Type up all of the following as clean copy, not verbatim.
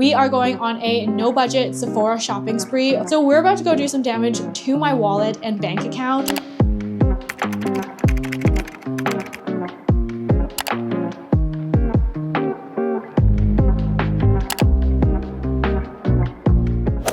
We are going on a no budget Sephora shopping spree. So we're about to go do some damage to my wallet and bank account.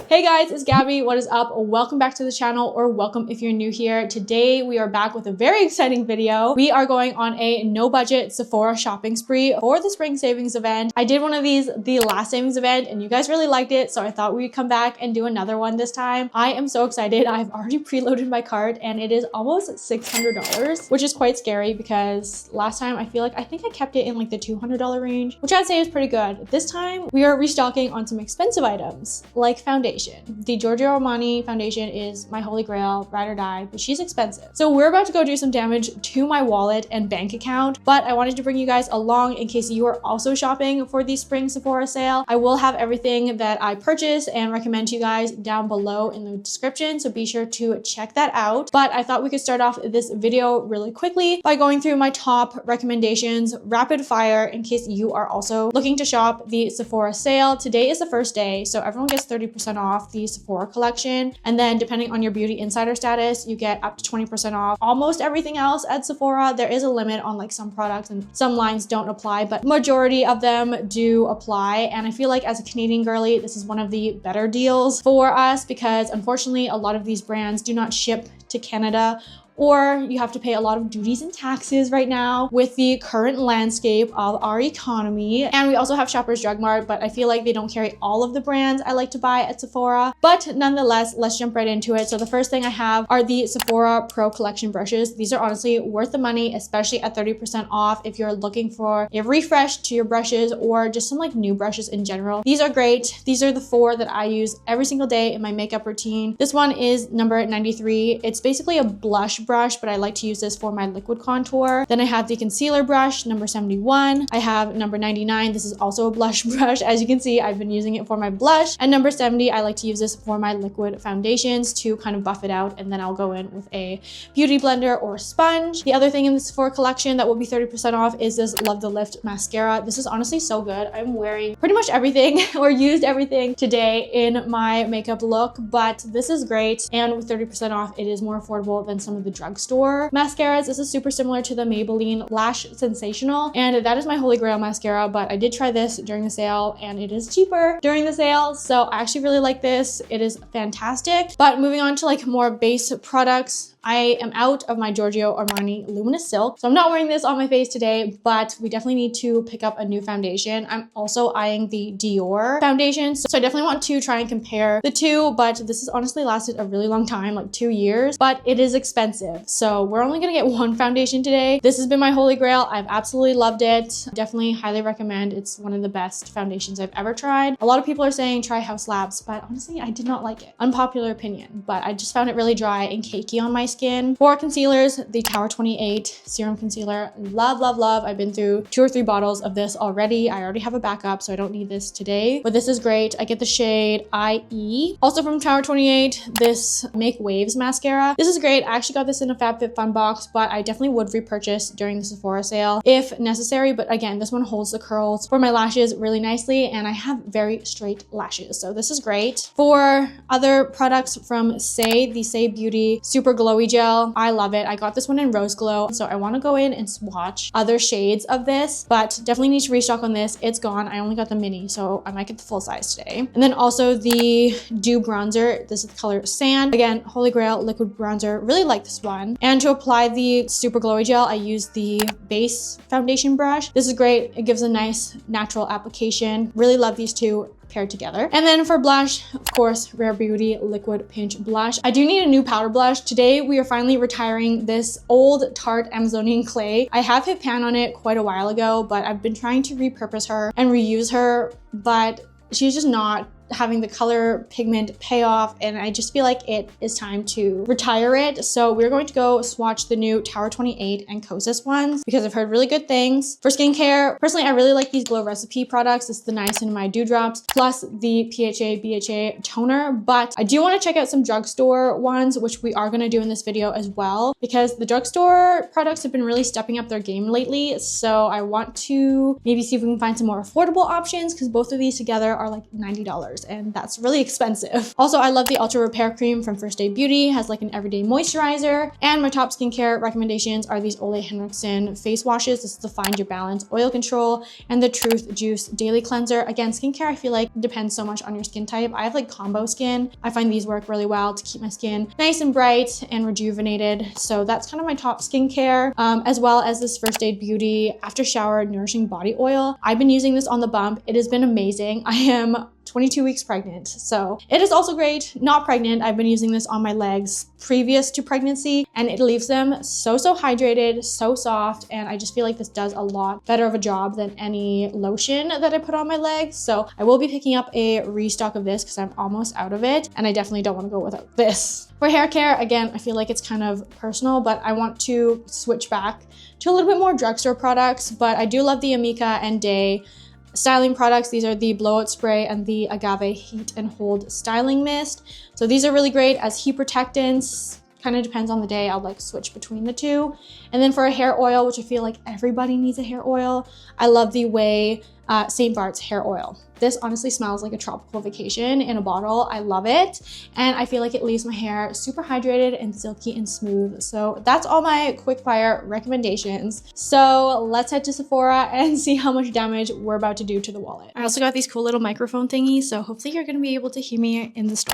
Hey guys, it's Gabby. What is up? Welcome back to the channel, or welcome if you're new here. Today we are back with a very exciting video. We are going on a no budget Sephora shopping spree for the spring savings event. I did one of these the last savings event and you guys really liked it, so I thought we'd come back and do another one this time. I am so excited. I've already preloaded my cart and it is almost $600, which is quite scary because last time I think I kept it in like the $200 range, which I'd say is pretty good. This time we are restocking on some expensive items like foundation. The Giorgio Armani foundation is my holy grail, ride or die, but she's expensive. So we're about to go do some damage to my wallet and bank account, but I wanted to bring you guys along in case you are also shopping for the spring Sephora sale. I will have everything that I purchase and recommend to you guys down below in the description, so be sure to check that out. But I thought we could start off this video really quickly by going through my top recommendations rapid fire in case you are also looking to shop the Sephora sale. Today is the first day, so everyone gets 30% off the Sephora collection, and then depending on your beauty insider status, you get up to 20% off almost everything else at Sephora. There is a limit on like some products and some lines don't apply, but majority of them do apply. And I feel like as a Canadian girly, this is one of the better deals for us because unfortunately a lot of these brands do not ship to Canada, or you have to pay a lot of duties and taxes right now with the current landscape of our economy. And we also have Shoppers Drug Mart, but I feel like they don't carry all of the brands I like to buy at Sephora. But nonetheless, let's jump right into it. So the first thing I have are the Sephora Pro Collection brushes. These are honestly worth the money, especially at 30% off if you're looking for a refresh to your brushes or just some like new brushes in general. These are great. These are the four that I use every single day in my makeup routine. This one is number 93. It's basically a blush brush, but I like to use this for my liquid contour. Then I have the concealer brush, number 71. I have number 99. This is also a blush brush. As you can see, I've been using it for my blush. And number 70, I like to use this for my liquid foundations to kind of buff it out. And then I'll go in with a beauty blender or sponge. The other thing in this Sephora collection that will be 30% off is this Love the Lift mascara. This is honestly so good. I'm wearing pretty much everything or used everything today in my makeup look, but this is great. And with 30% off, it is more affordable than some of the Drugstore mascaras. This is super similar to the Maybelline Lash Sensational, and that is my holy grail mascara, but I did try this during the sale and it is cheaper during the sale, so I actually really like this. It is fantastic. But moving on to like more base products, I am out of my Giorgio Armani Luminous Silk, so I'm not wearing this on my face today, but we definitely need to pick up a new foundation. I'm also eyeing the Dior foundation, so I definitely want to try and compare the two, but this has honestly lasted a really long time, like 2 years, but it is expensive. So we're only gonna get one foundation today. This has been my holy grail. I've absolutely loved it. Definitely highly recommend. It's one of the best foundations I've ever tried. A lot of people are saying try House Labs, but honestly, I did not like it. Unpopular opinion, but I just found it really dry and cakey on my skin. For concealers, the Tower 28 Serum Concealer. Love, love, love. I've been through 2 or 3 bottles of this already. I already have a backup, so I don't need this today, but this is great. I get the shade IE. Also from Tower 28, this Make Waves mascara. This is great. I actually got this in a FabFitFun box, but I definitely would repurchase during the Sephora sale if necessary. But again, this one holds the curls for my lashes really nicely, and I have very straight lashes, so this is great. For other products from Say, the Say Beauty Super Glowy Gel, I love it. I got this one in Rose Glow, so I want to go in and swatch other shades of this, but definitely need to restock on this. It's gone. I only got the mini, so I might get the full size today. And then also the Dew Bronzer. This is the color Sand. Again, holy grail liquid bronzer. Really like this one. And to apply the Super Glowy Gel, I use the base foundation brush. This is great. It gives a nice natural application. Really love these two paired together. And then for blush, of course, Rare Beauty Liquid Pinch Blush. I do need a new powder blush. Today, we are finally retiring this old Tarte Amazonian Clay. I have hit pan on it quite a while ago, but I've been trying to repurpose her and reuse her, but she's just not having the color pigment payoff, and I just feel like it is time to retire it. So we're going to go swatch the new Tower 28 and Kosas ones because I've heard really good things. For skincare, personally, I really like these Glow Recipe products. It's the Niacinamide Dewdrops plus the PHA BHA toner, but I do want to check out some drugstore ones, which we are going to do in this video as well, because the drugstore products have been really stepping up their game lately. So I want to maybe see if we can find some more affordable options, because both of these together are like $90 and that's really expensive. Also, I love the Ultra Repair Cream from First Aid Beauty. It has like an everyday moisturizer. And my top skincare recommendations are these Ole Henriksen face washes. This is the Find Your Balance Oil Control and the Truth Juice Daily Cleanser. Again, skincare I feel like depends so much on your skin type. I have like combo skin. I find these work really well to keep my skin nice and bright and rejuvenated. So that's kind of my top skincare, as well as this First Aid Beauty After Shower Nourishing Body Oil. I've been using this on the bump. It has been amazing. I am 22 weeks pregnant, so it is also great. Not pregnant, I've been using this on my legs previous to pregnancy, and it leaves them so hydrated, so soft, and I just feel like this does a lot better of a job than any lotion that I put on my legs. So I will be picking up a restock of this because I'm almost out of it, and I definitely don't want to go without this. For hair care, again, I feel like it's kind of personal, but I want to switch back to a little bit more drugstore products, but I do love the Amika and Day styling products. These are the blowout spray and the agave heat and hold styling mist. So these are really great as heat protectants. Kind of depends on the day. I'll like switch between the two. And then for a hair oil, which I feel like everybody needs a hair oil, I love the Way St. Bart's hair oil. This honestly smells like a tropical vacation in a bottle. I love it. And I feel like it leaves my hair super hydrated and silky and smooth. So that's all my quick fire recommendations. So let's head to Sephora and see how much damage we're about to do to the wallet. I also got these cool little microphone thingies, so hopefully you're gonna be able to hear me in the store.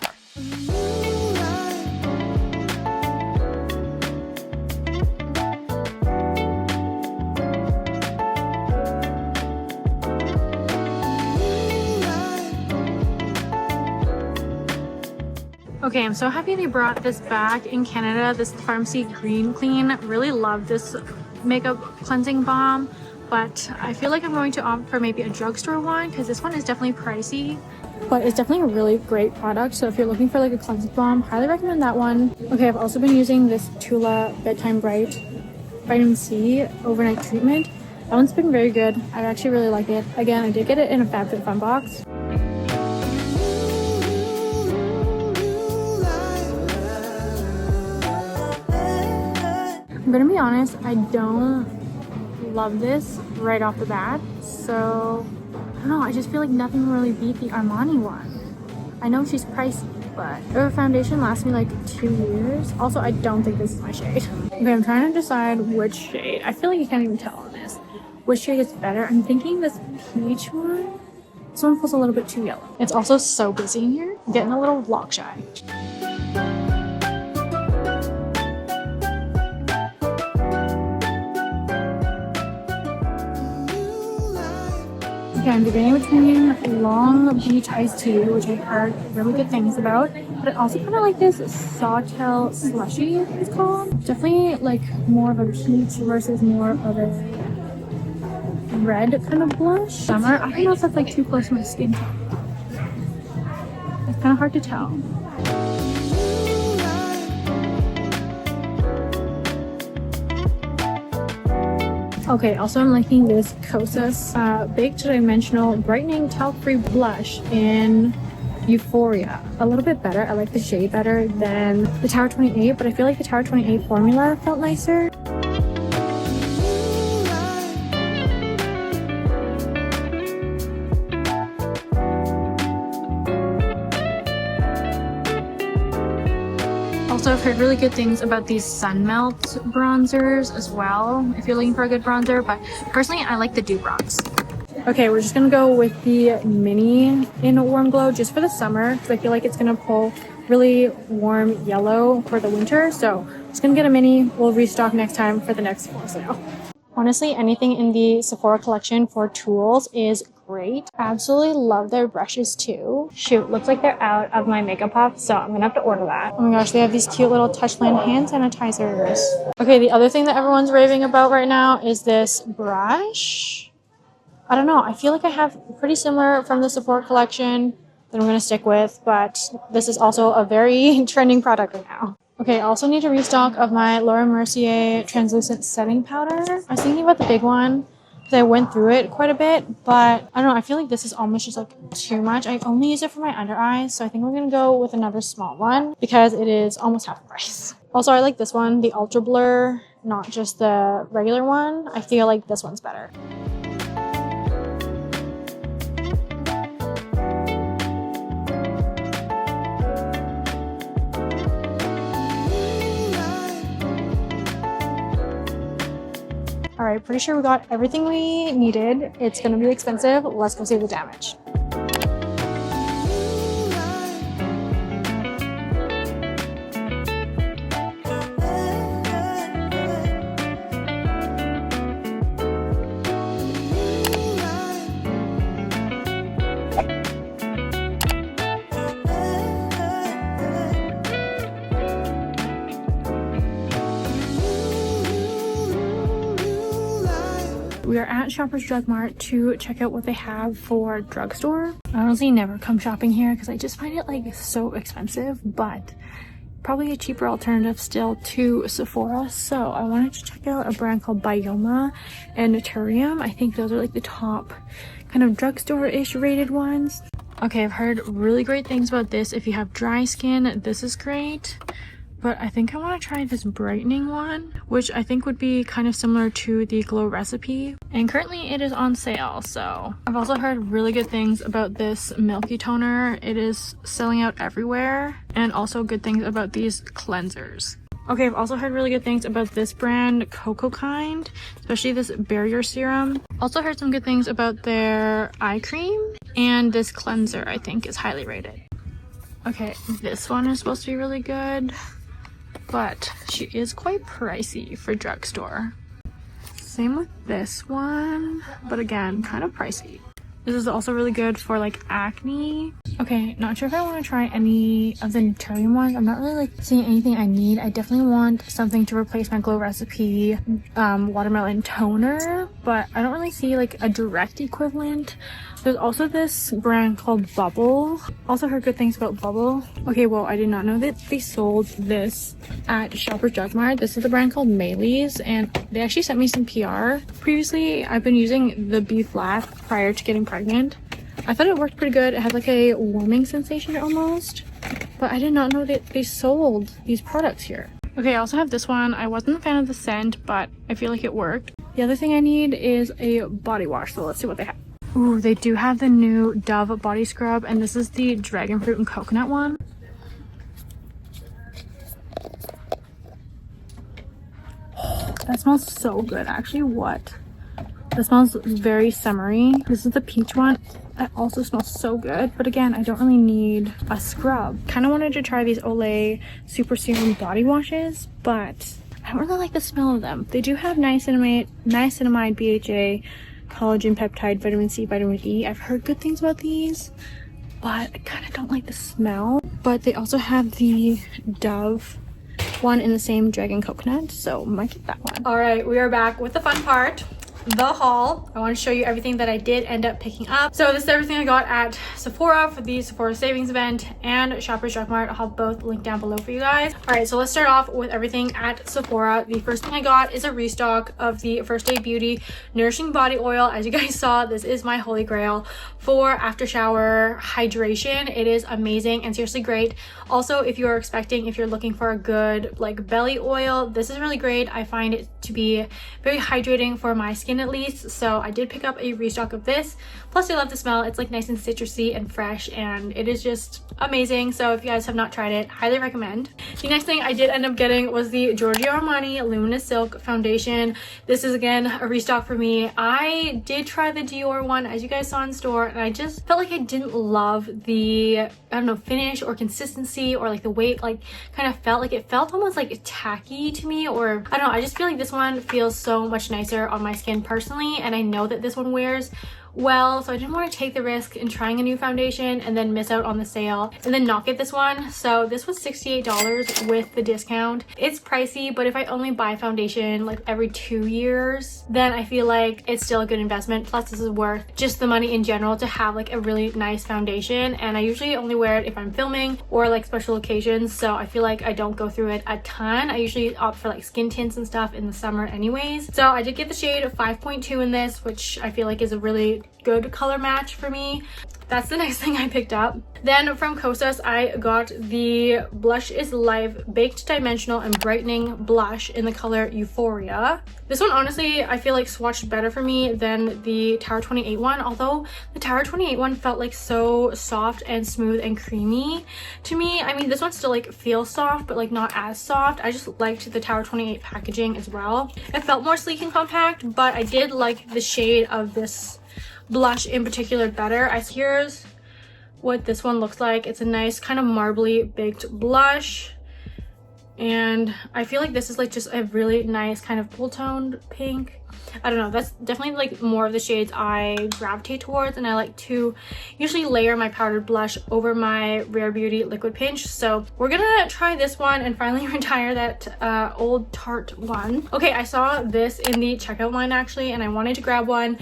Okay, I'm so happy they brought this back in Canada. This Pharmacy Green Clean. Really love this makeup cleansing balm, but I feel like I'm going to opt for maybe a drugstore one because this one is definitely pricey, but it's definitely a really great product. So if you're looking for like a cleansing balm, highly recommend that one. Okay, I've also been using this Tula Bedtime Bright Vitamin C Overnight Treatment. That one's been very good. I actually really like it. Again, I did get it in a FabFitFun box. I'm gonna be honest, I don't love this right off the bat, so I don't know, I just feel like nothing will really beat the Armani one. I know she's pricey, but her foundation lasts me like 2 years. Also, I don't think this is my shade. Okay, I'm trying to decide which shade. I feel like you can't even tell on this which shade is better. I'm thinking this peach one. This one feels a little bit too yellow. It's also so busy in here. I'm getting a little vlog shy. Okay, I'm debating between Long Beach Iced Tea, which I've heard really good things about, but I also kind of like this Sawtell Slushy, it's called. Definitely like more of a peach versus more of a red kind of blush. Summer, I don't know if that's like too close to my skin tone. It's kind of hard to tell. Okay, also I'm liking this Kosas Baked Dimensional Brightening Talc-Free Blush in Euphoria. A little bit better. I like the shade better than the Tower 28, but I feel like the Tower 28 formula felt nicer. Also, I've heard really good things about these Sun Melt bronzers as well, if you're looking for a good bronzer, but personally, I like the Dew Bronze. Okay, we're just gonna go with the mini in Warm Glow just for the summer, because I feel like it's gonna pull really warm yellow for the winter. So just gonna get a mini. We'll restock next time for the next Sephora sale. Honestly, anything in the Sephora collection for tools is great. Absolutely love their brushes too. Shoot, looks like they're out of my makeup pop, so I'm gonna have to order that. Oh my gosh, they have these cute little Touchland hand sanitizers. Okay, the other thing that everyone's raving about right now is this brush. I don't know, I feel like I have pretty similar from the Sephora collection, that I'm going to stick with, but this is also a very trending product right now. Okay, I also need to restock of my Laura Mercier translucent setting powder. I was thinking about the big one because I went through it quite a bit, but I don't know, I feel like this is almost just like too much. I only use it for my under eyes, so I think we're going to go with another small one because it is almost half the price. Also, I like this one, the Ultra Blur, not just the regular one. I feel like this one's better. All right, pretty sure we got everything we needed. It's gonna be expensive. Let's go save the damage. We are at Shoppers Drug Mart to check out what they have for Drugstore. I honestly never come shopping here because I just find it like so expensive, but probably a cheaper alternative still to Sephora. So I wanted to check out a brand called Bioma and Naturium. I think those are like the top kind of drugstore-ish rated ones. Okay, I've heard really great things about this. If you have dry skin, this is great. But I think I want to try this brightening one, which I think would be kind of similar to the Glow Recipe. And currently it is on sale, so. I've also heard really good things about this Milky Toner. It is selling out everywhere. And also good things about these cleansers. Okay, I've also heard really good things about this brand, Cocoa Kind, especially this barrier serum. Also heard some good things about their eye cream, and this cleanser I think is highly rated. Okay, this one is supposed to be really good, but she is quite pricey for drugstore. Same with this one, but again, kind of pricey. This is also really good for like acne. Okay, not sure if I want to try any of the Naturium ones. I'm not really like seeing anything I need. I definitely want something to replace my Glow Recipe watermelon toner, but I don't really see like a direct equivalent. There's also this brand called Bubble. Also heard good things about Bubble. Okay, well, I did not know that they sold this at Shoppers Drug Mart. This is the brand called Maylee's, and they actually sent me some PR. Previously, I've been using the B Flat prior to getting pregnant. I thought it worked pretty good. It had like a warming sensation almost, but I did not know that they sold these products here. Okay, I also have this one. I wasn't a fan of the scent, but I feel like it worked. The other thing I need is a body wash, so let's see what they have. Ooh, they do have the new Dove body scrub, and this is the dragon fruit and coconut one. That smells so good. Actually, what? That smells very summery. This is the peach one. That also smells so good, but again, I don't really need a scrub. Kind of wanted to try these Olay Super Serum body washes, but I don't really like the smell of them. They do have niacinamide, BHA, collagen peptide, vitamin C, vitamin E. I've heard good things about these, but I kind of don't like the smell. But they also have the Dove one in the same dragon coconut, so might get that one. All right, we are back with the fun part, the haul. I want to show you everything that I did end up picking up. So this is everything I got at Sephora for the Sephora savings event and Shoppers Drug Mart. I'll have both linked down below for you guys. All right, so let's start off with everything at Sephora. The first thing I got is a restock of the First Aid Beauty Nourishing Body Oil. As you guys saw, this is my holy grail for after shower hydration. It is amazing and seriously great. Also, if you're looking for a good like belly oil, this is really great. I find it to be very hydrating for my skin at least, so I did pick up a restock of this. Plus I love the smell. It's like nice and citrusy and fresh, and it is just amazing. So if you guys have not tried it, highly recommend. The next thing I did end up getting was the Giorgio Armani Luminous Silk Foundation. This is again a restock for me. I did try the Dior one, as you guys saw in store, and I just felt like I didn't love the, I don't know, finish or consistency, or like the weight, like kind of felt like it felt almost like tacky to me, or I don't know. I just feel like this one feels so much nicer on my skin personally, and I know that this one wears well, so I didn't want to take the risk in trying a new foundation and then miss out on the sale and then not get this one. So this was $68 with the discount. It's pricey, but if I only buy foundation like every 2 years, then I feel like it's still a good investment. Plus this is worth just the money in general to have like a really nice foundation, and I usually only wear it if I'm filming or like special occasions, so I feel like I don't go through it a ton. I usually opt for like skin tints and stuff in the summer anyways. So I did get the shade 5.2 in this, which I feel like is a really good color match for me. That's the next thing I picked up. Then from Kosas, I got the Blush is Life Baked Dimensional and Brightening Blush in the color Euphoria. This one, honestly, I feel like swatched better for me than the Tower 28 one, although the Tower 28 one felt like so soft and smooth and creamy to me. I mean, this one still like feels soft, but like not as soft. I just liked the Tower 28 packaging as well. It felt more sleek and compact, but I did like the shade of this blush in particular better. Here's what this one looks like. It's a nice kind of marbly baked blush, and I feel like this is like just a really nice kind of cool toned pink. I don't know, that's definitely like more of the shades I gravitate towards, and I like to usually layer my powdered blush over my Rare Beauty Liquid Pinch. So we're gonna try this one and finally retire that old Tarte one. Okay, I saw this in the checkout line actually, and I wanted to grab one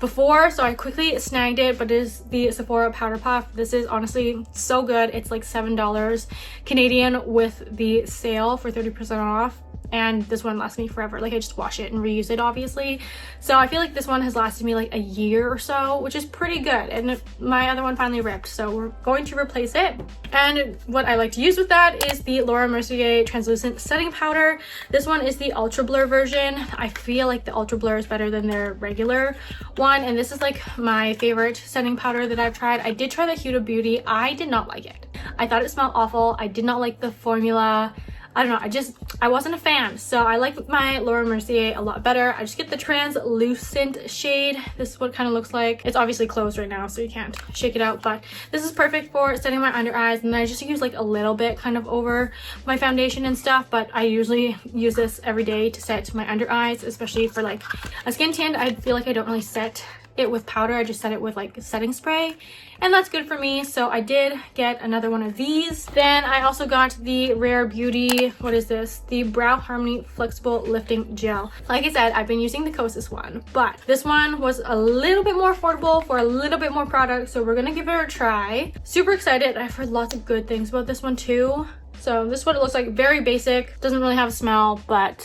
before, so I quickly snagged it, but it is the Sephora Powder Puff. This is honestly so good. It's like $7 Canadian with the sale for 30% off, and this one lasts me forever. Like, I just wash it and reuse it obviously, so I feel like this one has lasted me like a year or so, which is pretty good. And my other one finally ripped, so we're going to replace it. And what I like to use with that is the Laura Mercier translucent setting powder. This one is the Ultra Blur version. I feel like the Ultra Blur is better than their regular one, and this is like my favorite setting powder that I've tried. I did try the Huda Beauty. I did not like it. I thought it smelled awful. I did not like the formula. I don't know, I wasn't a fan. So I like my Laura Mercier a lot better. I just get the translucent shade. This is what it kind of looks like. It's obviously closed right now, so you can't shake it out, but this is perfect for setting my under eyes, and then I just use like a little bit kind of over my foundation and stuff, but I usually use this every day to set my under eyes, especially for like a skin tint. I feel like I don't really set it with powder. I just set it with like setting spray, and that's good for me. So I did get another one of these. Then I also got the Rare Beauty, what is this, the Brow Harmony Flexible Lifting Gel. Like I said, I've been using the Kosas one, but this one was a little bit more affordable for a little bit more product, so we're gonna give it a try. Super excited. I've heard lots of good things about this one too. So this is what it looks like. Very basic, doesn't really have a smell, but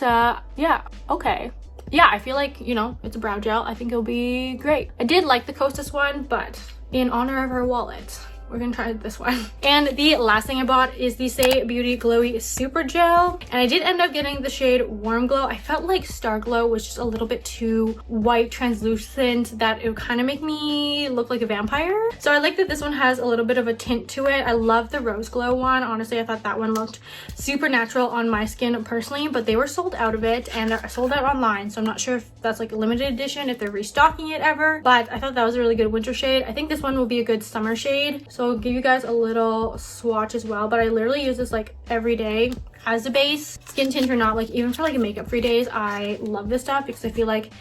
yeah, okay. Yeah, I feel like, you know, it's a brow gel. I think it'll be great. I did like the Kosas one, but in honor of our wallet, we're gonna try this one. And the last thing I bought is the Say Beauty Glowy Super Gel, and I did end up getting the shade Warm Glow. I felt like Star Glow was just a little bit too white translucent, that it would kind of make me look like a vampire. So I like that this one has a little bit of a tint to it. I love the Rose Glow one. Honestly, I thought that one looked super natural on my skin personally, but they were sold out of it, and they're sold out online, so I'm not sure if that's like a limited edition, if they're restocking it ever, but I thought that was a really good winter shade. I think this one will be a good summer shade. So I'll give you guys a little swatch as well, but I literally use this like every day as a base, skin tint or not. Like even for like a makeup free days, I love this stuff because I feel like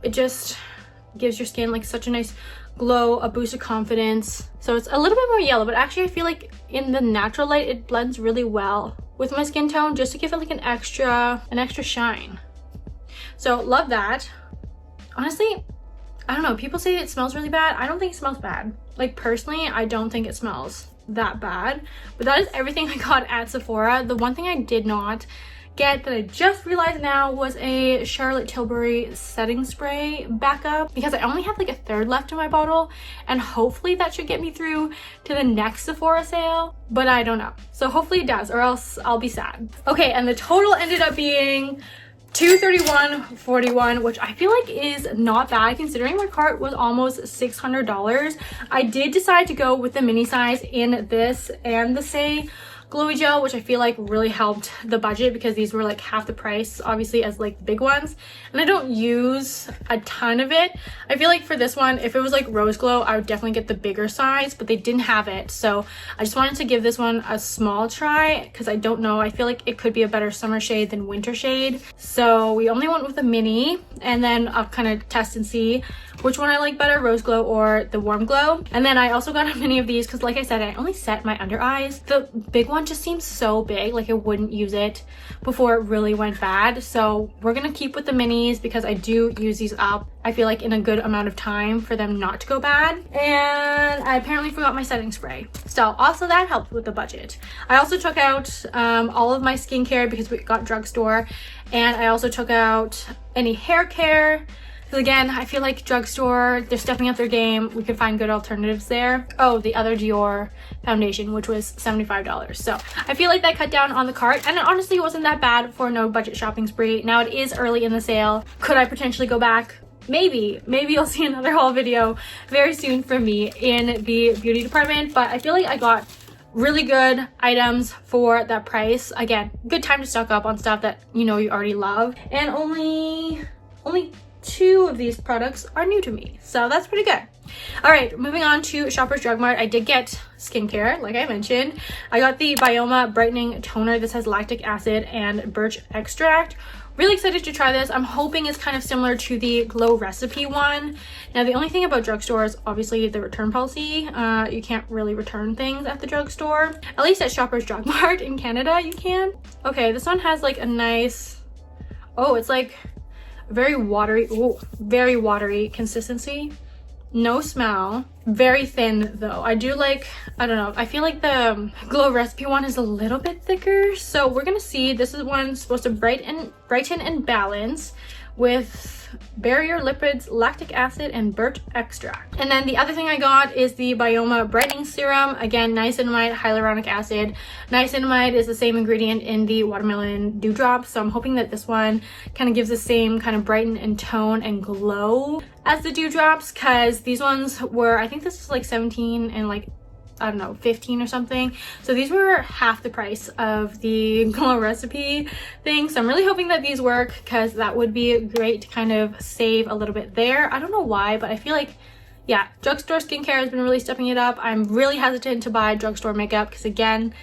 it just gives your skin like such a nice glow, a boost of confidence. So it's a little bit more yellow, but actually I feel like in the natural light it blends really well with my skin tone, just to give it like an extra shine. So love that. Honestly, I don't know, people say it smells really bad. I don't think it smells bad. Like personally, I don't think it smells that bad, but that is everything I got at Sephora. The one thing I did not get that I just realized now was a Charlotte Tilbury setting spray backup, because I only have like a third left in my bottle, and hopefully that should get me through to the next Sephora sale, but I don't know. So hopefully it does, or else I'll be sad. Okay, and the total ended up being $231.41, which I feel like is not bad considering my cart was almost $600. I did decide to go with the mini size in this and the Say Glowy Gel, which I feel like really helped the budget because these were like half the price obviously as like the big ones, and I don't use a ton of it. I feel like for this one, if it was like Rose Glow, I would definitely get the bigger size, but they didn't have it, so I just wanted to give this one a small try because I don't know, I feel like it could be a better summer shade than winter shade. So we only went with a mini, and then I'll kind of test and see which one I like better, Rose Glow or the Warm Glow. And then I also got a mini of these because like I said, I only set my under eyes. The big one just seems so big, like I wouldn't use it before it really went bad. So we're gonna keep with the minis because I do use these up, I feel like, in a good amount of time for them not to go bad. And I apparently forgot my setting spray. So also that helped with the budget. I also took out all of my skincare because we got Drugstore, and I also took out any hair care. Because again, I feel like Drugstore, they're stepping up their game. We could find good alternatives there. Oh, the other Dior foundation, which was $75. So I feel like that cut down on the cart, and it honestly wasn't that bad for no budget shopping spree. Now it is early in the sale. Could I potentially go back? Maybe you'll see another haul video very soon from me in the beauty department, but I feel like I got really good items for that price. Again, good time to stock up on stuff that you know you already love, and only 2 of these products are new to me, so that's pretty good. All right, moving on to Shoppers Drug Mart. I did get skincare, like I mentioned. I got the Bioma Brightening Toner. This has lactic acid and birch extract. Really excited to try this. I'm hoping it's kind of similar to the Glow Recipe one. Now, the only thing about Drugstore is obviously the return policy. You can't really return things at the drugstore. At least at Shoppers Drug Mart in Canada, you can. Okay, this one has like a nice, oh, it's like very watery, ooh, very watery consistency. No smell. Very thin though. I do like, I don't know, I feel like the Glow Recipe one is a little bit thicker. So we're gonna see. This is one supposed to brighten and balance with barrier lipids, lactic acid, and birch extract. And then the other thing I got is the Bioma Brightening Serum. Again, niacinamide, hyaluronic acid. Niacinamide is the same ingredient in the watermelon dewdrop, so I'm hoping that this one kind of gives the same kind of brighten and tone and glow as the dewdrops, because these ones were, I think this was like 17 and like, I don't know, 15 or something. So these were half the price of the Glow Recipe thing. So I'm really hoping that these work, because that would be great to kind of save a little bit there. I don't know why, but I feel like, yeah, Drugstore skincare has been really stepping it up. I'm really hesitant to buy Drugstore makeup because again,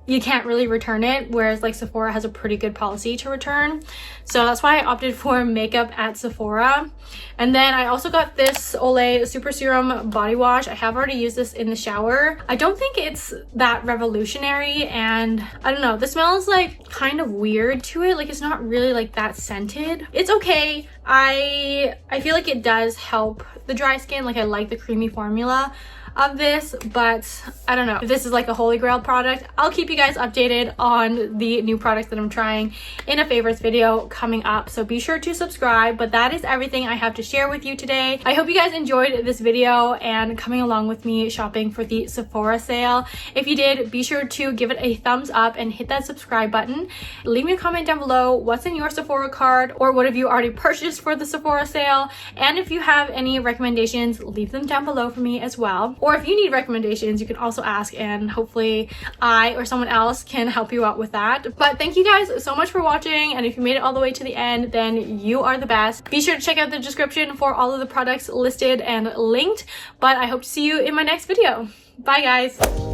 you can't really return it, whereas like Sephora has a pretty good policy to return. So that's why I opted for makeup at Sephora. And then I also got this Olay Super Serum Body Wash. I have already used this in the shower. I don't think it's that revolutionary, and I don't know, the smell is like kind of weird to it. Like it's not really like that scented. It's okay. I feel like it does help the dry skin. Like I like the creamy formula of this, but I don't know if this is like a holy grail product. I'll keep you guys updated on the new products that I'm trying in a favorites video coming up, so be sure to subscribe. But that is everything I have to share with you today. I hope you guys enjoyed this video and coming along with me shopping for the Sephora sale. If you did, be sure to give it a thumbs up and hit that subscribe button. Leave me a comment down below what's in your Sephora card, or what have you already purchased for the Sephora sale, and if you have any recommendations, leave them down below for me as well. Or if you need recommendations, you can also ask, and hopefully I or someone else can help you out with that. But thank you guys so much for watching, and if you made it all the way to the end, then you are the best. Be sure to check out the description for all of the products listed and linked, but I hope to see you in my next video. Bye guys.